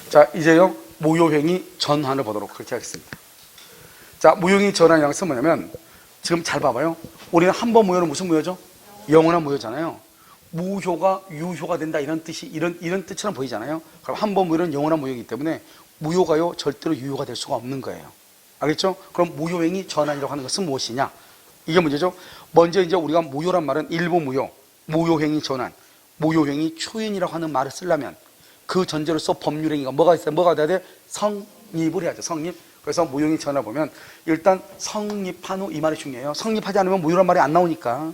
자, 이제요, 무효행위 전환을 보도록 그렇게 하겠습니다. 자, 무효행위 전환이라는 것은 뭐냐면, 지금 잘 봐봐요. 우리는 한 번 무효는 무슨 무효죠? 영원한 무효잖아요. 무효가 유효가 된다, 이런 뜻이, 이런 뜻처럼 보이잖아요. 그럼 한 번 무효는 영원한 무효이기 때문에 무효가요, 절대로 유효가 될 수가 없는 거예요. 알겠죠? 그럼 무효행위 전환이라고 하는 것은 무엇이냐? 이게 문제죠. 먼저 이제 우리가 무효란 말은 일부 무효, 무효행위 전환, 무효행위 추인이라고 하는 말을 쓰려면 그 전제로서 법률행위가 뭐가 있어요? 뭐가 돼야 돼? 성립을 해야죠. 성립. 그래서 무효행위 전환 보면 일단 성립한 후 이 말이 중요해요. 성립하지 않으면 무효란 말이 안 나오니까.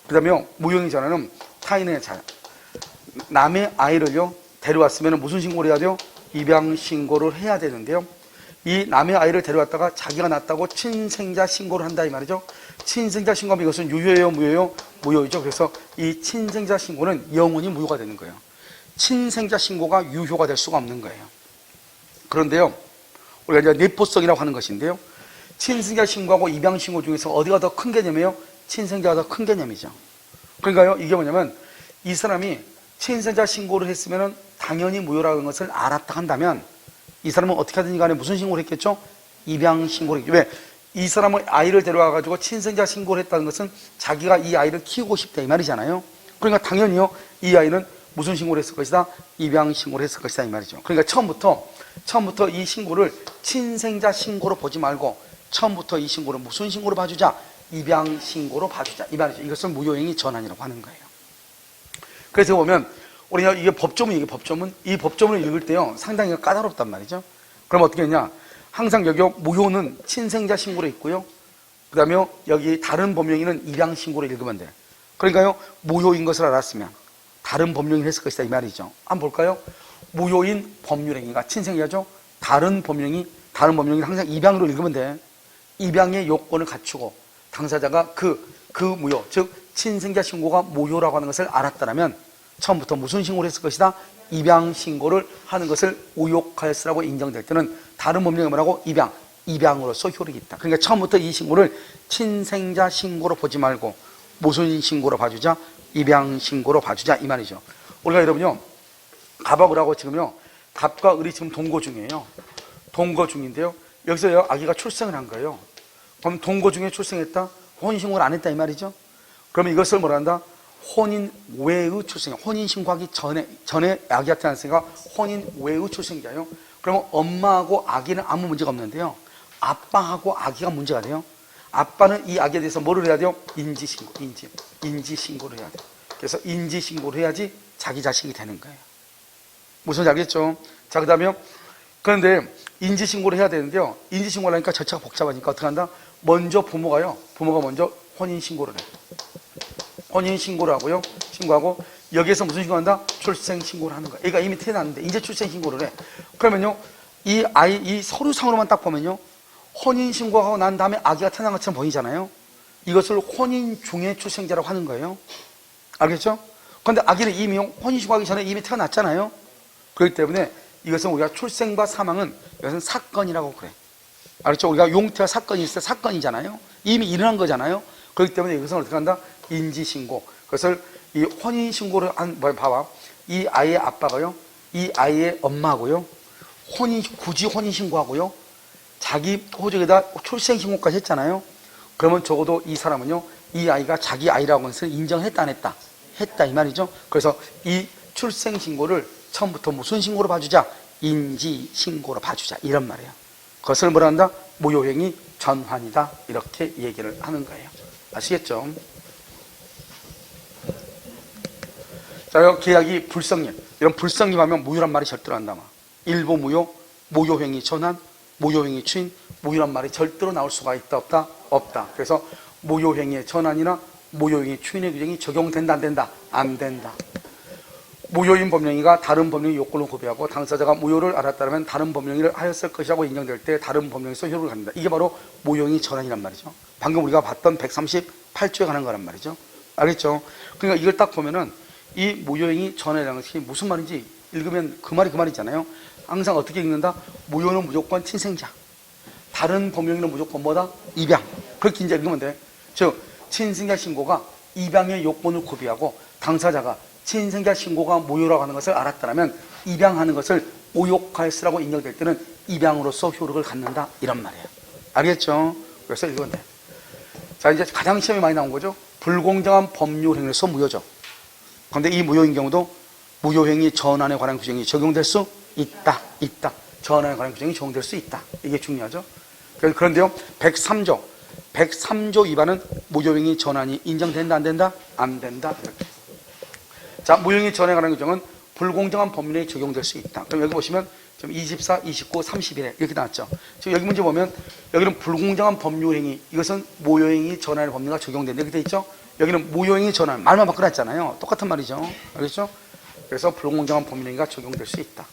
그 다음에 무효행위 전환은 타인의 남의 아이를요 데려왔으면 무슨 신고를 해야 돼요? 입양 신고를 해야 되는데요. 이 남의 아이를 데려왔다가 자기가 낳았다고 친생자 신고를 한다, 이 말이죠. 친생자 신고하면 이것은 유효예요, 무효예요? 무효이죠. 그래서 이 친생자 신고는 영원히 무효가 되는 거예요. 친생자 신고가 유효가 될 수가 없는 거예요. 그런데요, 우리가 이제 내포성이라고 하는 것인데요, 친생자 신고하고 입양 신고 중에서 어디가 더 큰 개념이에요? 친생자가 더 큰 개념이죠. 그러니까요, 이게 뭐냐면 이 사람이 친생자 신고를 했으면 당연히 무효라는 것을 알았다 한다면 이 사람은 어떻게 하든지 간에 무슨 신고를 했겠죠? 입양 신고를 했겠죠. 왜? 이 사람은 아이를 데려와 가지고 친생자 신고를 했다는 것은 자기가 이 아이를 키우고 싶다, 이 말이잖아요. 그러니까 당연히요, 이 아이는 무슨 신고를 했을 것이다? 입양 신고를 했을 것이다, 이 말이죠. 그러니까 처음부터 이 신고를 친생자 신고로 보지 말고 처음부터 이 신고를 무슨 신고로 봐주자? 입양 신고로 봐주자, 이 말이죠. 이것을 무효행위 전환이라고 하는 거예요. 그래서 보면 우리가 이게 법조문이에요. 법조문. 이 법조문을 읽을 때요, 상당히 까다롭단 말이죠. 그럼 어떻게 했냐? 항상 여기 무효는 친생자 신고로 있고요. 그 다음에 여기 다른 법령에는 입양 신고로 읽으면 돼요. 그러니까요, 무효인 것을 알았으면 다른 법령이 했을 것이다, 이 말이죠. 한번 볼까요? 무효인 법률행위가 친생자죠. 다른 법령이 항상 입양으로 읽으면 돼. 입양의 요건을 갖추고 당사자가 그 무효, 즉 친생자 신고가 무효라고 하는 것을 알았다면 처음부터 무슨 신고를 했을 것이다? 입양 신고를 하는 것을 우욕하였으라고 인정될 때는 다른 법령이 뭐라고? 입양으로서 효력이 있다. 그러니까 처음부터 이 신고를 친생자 신고로 보지 말고 무슨 신고로 봐주자? 입양 신고로 봐주자, 이 말이죠. 우리가 여러분요, 갑하고 을하고 지금요, 갑과 을이 지금 동거 중이에요. 동거 중인데요, 여기서 아기가 출생을 한 거예요. 그럼 동거 중에 출생했다? 혼인신고를 안 했다, 이 말이죠. 그러면 이것을 뭐라 한다? 혼인 외의 출생, 혼인 신고하기 전에 아기가 태어났으니까 혼인 외의 출생자예요. 그러면 엄마하고 아기는 아무 문제가 없는데요, 아빠하고 아기가 문제가 돼요. 아빠는 이 아기에 대해서 뭐를 해야 돼요? 인지신고를 해야 돼요. 그래서 인지신고를 해야지 자기 자식이 되는 거예요. 무슨 지 알겠죠? 자, 그 다음에요, 그런데 인지신고를 해야 되는데요, 인지신고를 하니까 절차가 복잡하니까 어떻게 한다? 먼저 부모가 먼저 혼인신고를 해요. 혼인신고를 하고요, 신고하고 여기에서 무슨 신고한다? 출생신고를 하는 거야. 얘가 이미 태어났는데 이제 출생신고를 해. 그러면요, 이 서류상으로만 딱 보면요, 혼인신고하고 난 다음에 아기가 태어난 것처럼 보이잖아요. 이것을 혼인 중에 출생자라고 하는 거예요. 알겠죠? 그런데 아기는 이미 혼인신고하기 전에 이미 태어났잖아요. 그렇기 때문에 이것은 우리가 출생과 사망은 이것은 사건이라고 그래. 알겠죠? 우리가 용태와 사건이 있을 때 사건이잖아요. 이미 일어난 거잖아요. 그렇기 때문에 이것은 어떻게 한다? 인지신고. 그것을 이 혼인신고를 봐봐. 이 아이의 아빠가요, 이 아이의 엄마하고요, 굳이 혼인신고하고요, 자기 호적에다 출생신고까지 했잖아요. 그러면 적어도 이 사람은요, 이 아이가 자기 아이라고 하는 것을 인정했다, 안 했다? 했다, 이 말이죠. 그래서 이 출생신고를 처음부터 무슨 신고로 봐주자? 인지신고로 봐주자, 이런 말이에요. 그것을 뭐라 한다? 무효행위 전환이다, 이렇게 얘기를 하는 거예요. 아시겠죠? 자, 계약이 불성립. 이런 불성립하면 무효란 말이 절대로 안 나와. 일부 무효, 무효행위 전환, 무효행위 추인, 무효란 말이 절대로 나올 수가 있다, 없다? 없다. 그래서 무효행위의 전환이나 무효행위 추인의 규정이 적용된다, 안 된다? 안 된다. 무효인 법령이가 다른 법령의 요건을 구비하고 당사자가 무효를 알았다면 다른 법령을 하였을 것이라고 인정될 때 다른 법령에서 효력을 갖는다. 이게 바로 무효행위 전환이란 말이죠. 방금 우리가 봤던 138조에 관한 거란 말이죠. 알겠죠? 그러니까 이걸 딱 보면은 이 무효행위 전환이라는 것이 무슨 말인지 읽으면 그 말이잖아요. 항상 어떻게 읽는다? 무효는 무조건 친생자, 다른 법령은 무조건 뭐다? 입양. 그렇게 이제 읽으면 돼. 즉 친생자 신고가 입양의 요건을 구비하고 당사자가 친생자 신고가 무효라고 하는 것을 알았다면 입양하는 것을 모욕할 수라고 인정될 때는 입양으로서 효력을 갖는다 이런 말이에요. 알겠죠? 그래서 읽으면 돼. 자, 이제 가장 시험에 많이 나온 거죠. 불공정한 법률 행위로서 무효죠. 그런데 이 무효인 경우도 무효행위 전환에 관한 규정이 적용될 수 있다. 전환에 관한 규정이 적용될 수 있다. 이게 중요하죠. 그런데요, 103조 위반은 무효행위 전환이 인정된다, 안 된다? 안 된다. 이렇게. 자, 무효행위 전환에 관한 규정은 불공정한 법률에 적용될 수 있다. 그럼 여기 보시면 지금 24, 29, 31에 이렇게 나왔죠. 지금 여기 문제 보면 여기는 불공정한 법률 행위, 이것은 무효행위 전환의 법률가 적용된다 이렇게 돼 있죠. 여기는 무효행위 전환, 말만 바꿔놨잖아요. 똑같은 말이죠. 알겠죠? 그래서 불공정한 법률 행위가 적용될 수 있다.